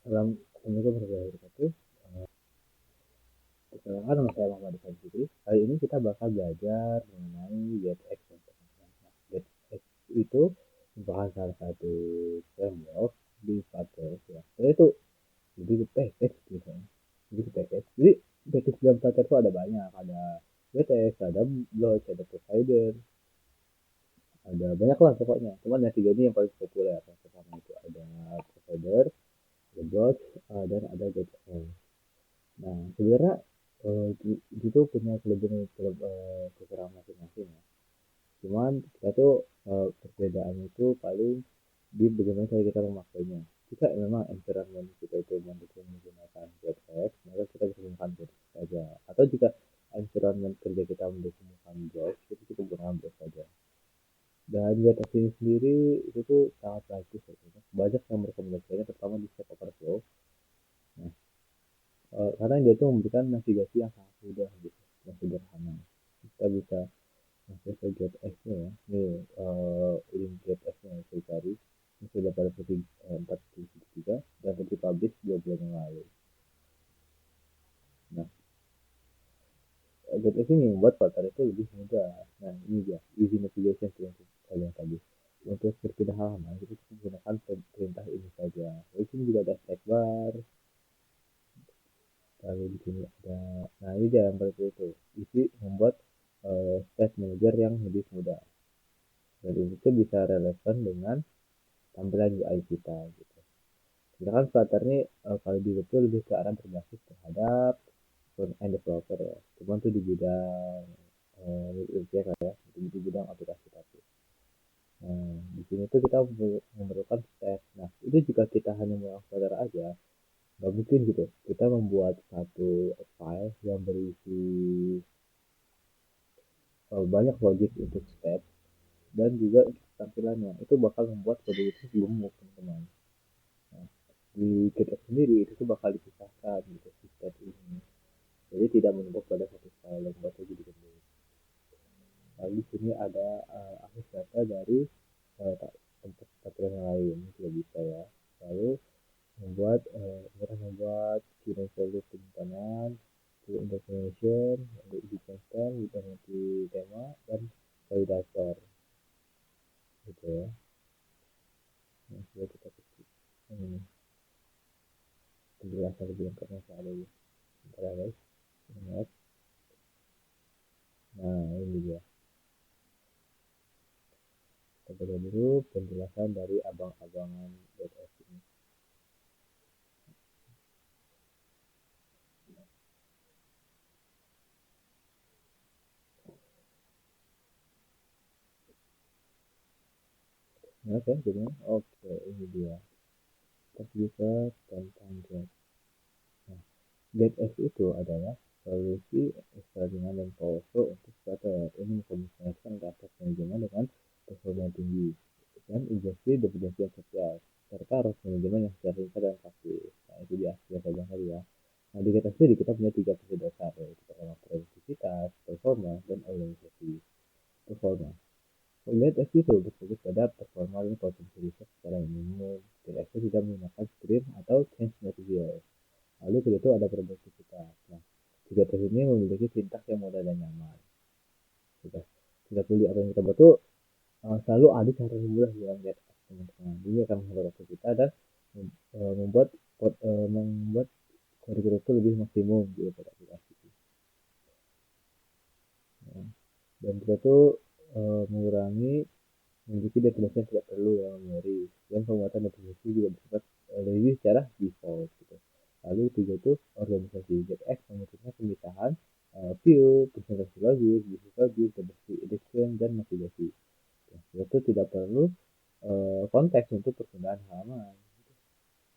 Assalamualaikum warahmatullahi wabarakatuh. Perkenalkan nama saya Muhammad Irfan Fikri. Kali ini kita bakal belajar mengenai GetX ya, teman-teman. Nah, GetX itu merupakan salah satu framework di Flutter ya. Itu lebih ke package gitu kan. Lebih ke package. Jadi package dalam Flutter itu ada banyak. Ada GetX, ada Blotch, ada Provider, ada banyak lah pokoknya. Cuman yang tiga ini yang paling populer. Yang pertama itu ada Provider, ada Blotch, dan ada GetX. Nah, sebenarnya itu punya kelebihan kekurangan masing-masing ya. Cuman kita tuh perbedaannya itu paling di bagaimana cara kita memakainya. Jika memang environment kita itu mendukung menggunakan JetX, maka kita bisa menggunakan JetX saja. Atau jika environment kerja kita mendukung menggunakan Blotch, kita cukup menggunakan Blotch saja. Dan JetX ini sendiri itu tuh sangat bagus ya. Banyak yang merekomendasikannya, terutama di Stack Overflow. Nah, karena dia itu memberikan navigasi yang sangat mudah gitu, yang sederhana. Kita bisa masuk ke GetX-nya ya. Ini link GetX-nya yang saya cari. Ini sudah pada versi 4.3 dan versi publish 2 bulan yang lalu. Nah, GetX ini membuat Flutter itu lebih mudah. Nah, ini dia, easy navigation yang kalian tadi. Untuk berpindah halaman, kita cukup menggunakan perintah ini saja. Lalu sini juga ada stack bar. Lalu di sini ada, nah ini dia yang berikut itu. Isi membuat state manager yang lebih mudah. Dan itu bisa relevan dengan tampilan UI kita gitu. Sedangkan Flutter ini kalau di web itu lebih ke arah berbasis terhadap front end developer ya. Cuman tuh di bidang ya kayak di bidang aplikasi tapi. Nah, di sini tuh kita memerlukan step. Nah, itu jika kita hanya menggunakan Flutter aja, nggak mungkin gitu. Kita membuat satu file yang berisi banyak logic untuk step dan juga untuk tampilannya. Itu bakal membuat kode itu gemuk, teman-teman. Nah, di GitHub sendiri itu tuh bakal dipisahkan gitu si step ini. Jadi tidak menumpuk pada satu file yang buat jadi gede. Lalu di sini ada akses data dari tempat tampilan yang lain juga bisa ya. Lalu membuat key value penyimpanan, key information, lalu edit content, identity tema, dan validator gitu ya. Nah, coba kita ketik ini penjelasan lebih lengkapnya ada ya. Bentar ya guys, ingat. Nah ini dia. Kita baca dulu penjelasan dari abang-abangan .s ini. Oke, gimana? Oke, ini dia. Kita bisa tentang Get. Nah, GetX itu adalah solusi eksperimen dan powerful untuk Flutter. Ini mengkombinasikan data manajemen dengan performa tinggi dan injeksi dependensi yang sosial serta arus manajemen yang secara ringkas dan praktis. Nah, itu dia yang saya bilang tadi ya. Nah, di GetX sendiri kita punya 3 prinsip dasar, yaitu pertama produktivitas, performa, dan organisasi. Performa. Melihat itu berfokus pada performa dan konsumsi riset secara minimum. Tidak tidak menggunakan sprint atau change material. Lalu kedua itu ada produktivitas. Nah, tiga tes ini memiliki sintaks yang mudah dan nyaman. Sudah, tidak peduli apa yang kita buat tuh selalu ada cara yang mudah dalam lihat teman-teman. Ini akan menghemat waktu kita dan membuat kode itu lebih maksimum daripada aplikasi. Ya. Dan kita tuh mengurangi memiliki definisi yang tidak perlu dalam memori dan pembuatan definisi juga bersifat lebih secara default gitu. Lalu tiga itu organisasi JetX membutuhkan pemisahan view, presentasi logik, business logik, diversity edition, dan navigasi. Ya, itu tidak perlu konteks untuk perpindahan halaman gitu.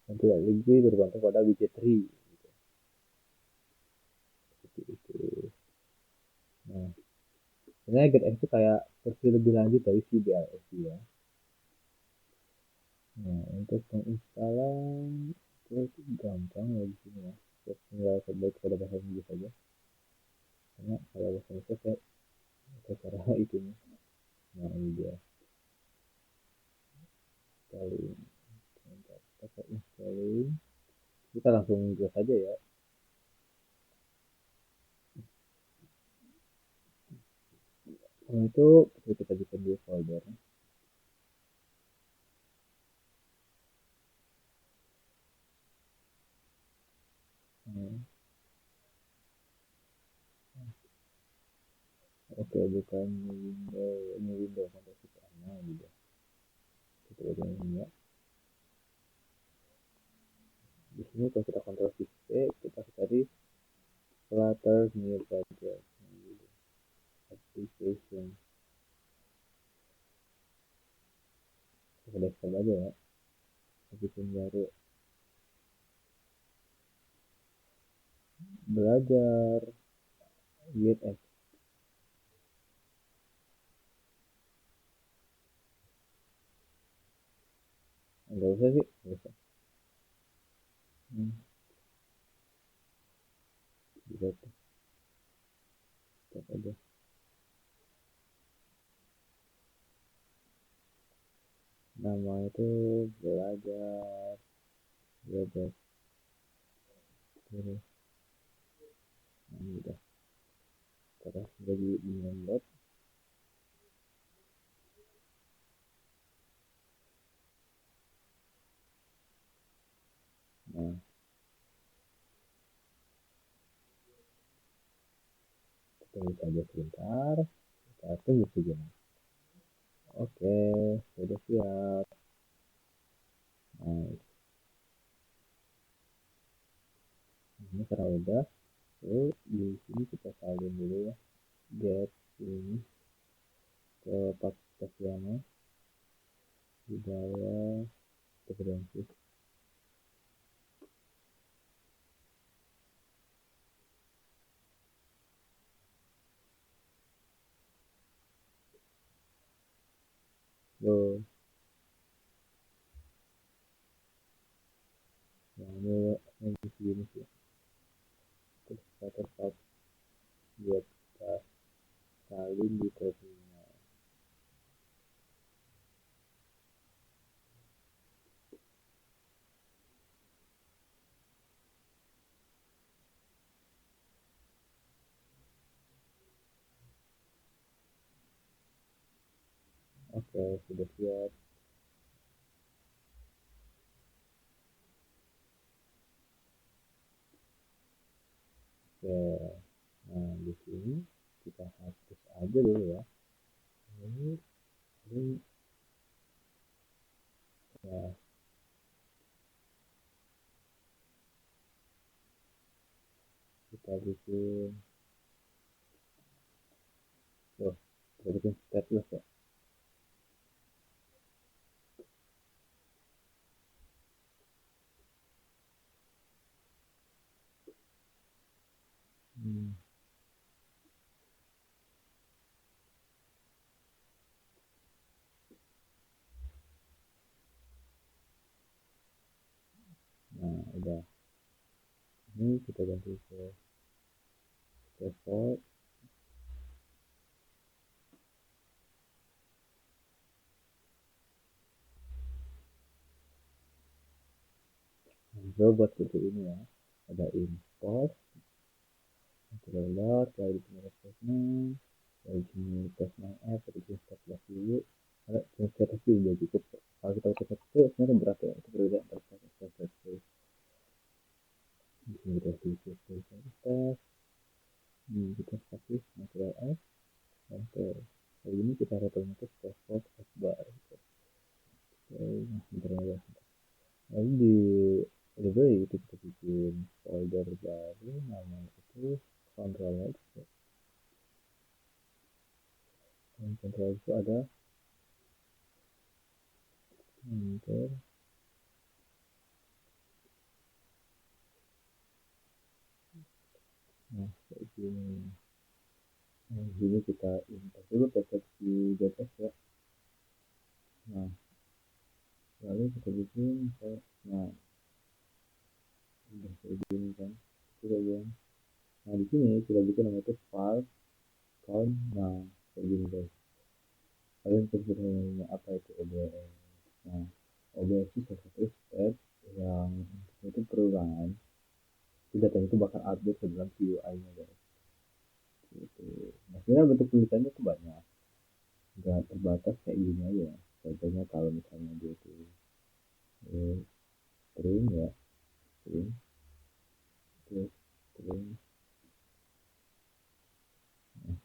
Dan tidak lagi bergantung pada widget tree gitu. Seperti itu. Nah, sebenarnya GetX itu kayak versi lebih lanjut dari CBRS ya. Nah, untuk penginstalan itu gampang ya di sini ya. Kita tinggal baik pada bahasa Inggris saja. Karena kalau bahasa Inggris saya cara itu nih. Nah, ini dia. Installing. Kita installing. Kita langsung gas aja ya. Kalau itu kita bikin dulu folder. Hmm. Oke, bukan ini window control shift A gitu. Kita udah ini ya. Di sini kalau kita kontrol shift C, kita cari Flutter new project, gitu. Application. Kita desktop aja ya. Bikin baru. Belajar Git. Enggak usah sih, enggak usah. Hmm, bisa tuh, cek aja. Nama itu belajar bebas terus. Nah, ini udah terus jadi download. Nah, kita bisa aja sebentar. Kita tunggu saja. Oke, sudah siap. Nah, ini karena udah, terus di sini kita salin dulu ya. Get ini ke Pakistana di bawah preferensi. Terus, nah ini segini sih. Terus kita tetap buat kita salin di terminal. Oke, sudah siap. Oke, nah di sini kita hapus aja dulu ya. Ini ya, kita bikin, oh, kita bikin stateless ya. Hmm. Nah, udah. Ini kita ganti ke default. Nah, buat seperti ini ya. Ada import, controller, kayak di sini resource-nya, kayak di sini test my app, kita bikin stateless dulu. Kalau stateless dulu udah cukup. Kalau kita pakai stateless sebenarnya berat ya. Itu berbeda antara stateless. Di sini kita tulis test. Ini kita kasih natural app. Oke. Kali ini kita return ke default app bar. Oke, nah sebentar ya. Lalu di library itu kita bikin folder baru, namanya itu control X. Dan control itu ada enter. Nah, kayak gini. Nah, di sini kita import dulu package di JS ya. Nah, lalu kita bikin nah, udah kayak gini kan. Kita bikin. Nah, di sini kita bikin namanya itu file count. Nah, kayak gini guys. Kalian bisa apa itu OBS. Nah, OBS itu salah satu step yang itu perulangan. Itu datanya itu bakal update ke dalam si UI-nya guys. Gitu. Nah, sebenarnya bentuk tulisannya tuh banyak, nggak terbatas kayak gini aja. Contohnya kalau misalnya dia itu eh, string ya, string terus string. Nah,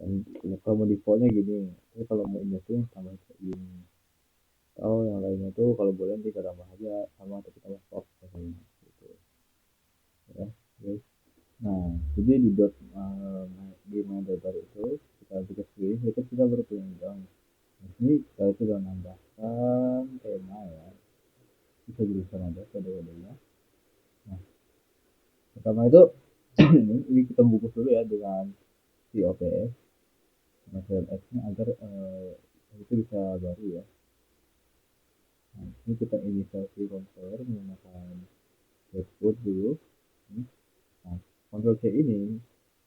kan kalau mau defaultnya gini, tapi kalau mau injection tambah kayak gini. Atau yang lainnya tuh kalau boleh nanti kita tambah aja sama tapi tambah pop katanya gitu ya guys. Nah, jadi di di main data itu kita buka screen, itu kita baru punya doang. Nah, ini kita itu udah nambahkan tema ya, bisa jurusan aja kode-kodenya. Nah, pertama itu ini kita bungkus dulu ya dengan si OPS material X nya agar itu bisa baru ya. Nah, ini kita initial si controller menggunakan output dulu. Nah, kontrol C ini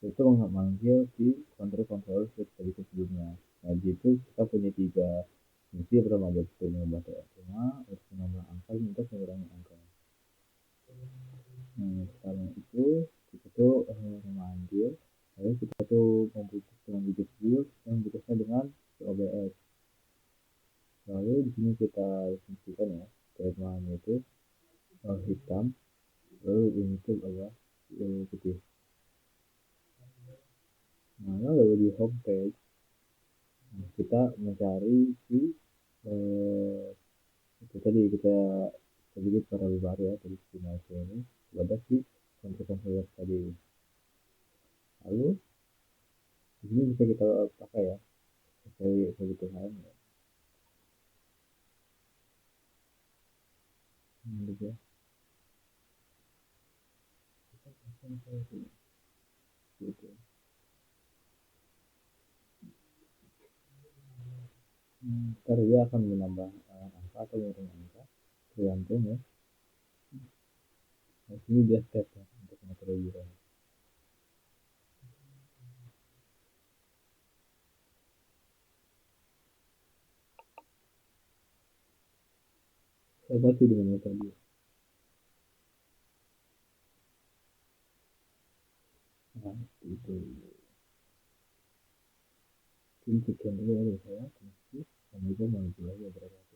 itu memanggil si kontrol tadi sebelumnya. Nah, di itu kita punya tiga fungsi. Pertama ada penambah tema, penambah angka, minta mengurangi angka. Nah, pertama itu kita tuh memanggil, lalu kita tuh membutuhkan dengan bibit view yang membutuhkan dengan OBS. Lalu di sini kita fungsikan ya, temanya itu hitam, lalu ini tuh adalah putih. Nah, lalu di home page kita mencari si eh, itu tadi kita sedikit paralel baru ya tadi estimasi ini pada si kontrol tadi. Lalu di sini bisa kita pakai ya sesuai kebutuhan ya. Gitu. Gitu. Ntar dia akan menambah angka atau mengurangi angka tergantung ya. Nah, sini dia step ya untuk metode. Saya baca dengan metode. Nah, itu. Ini sekian dulu ya dari saya. Assalamualaikum warahmatullahi wabarakatuh.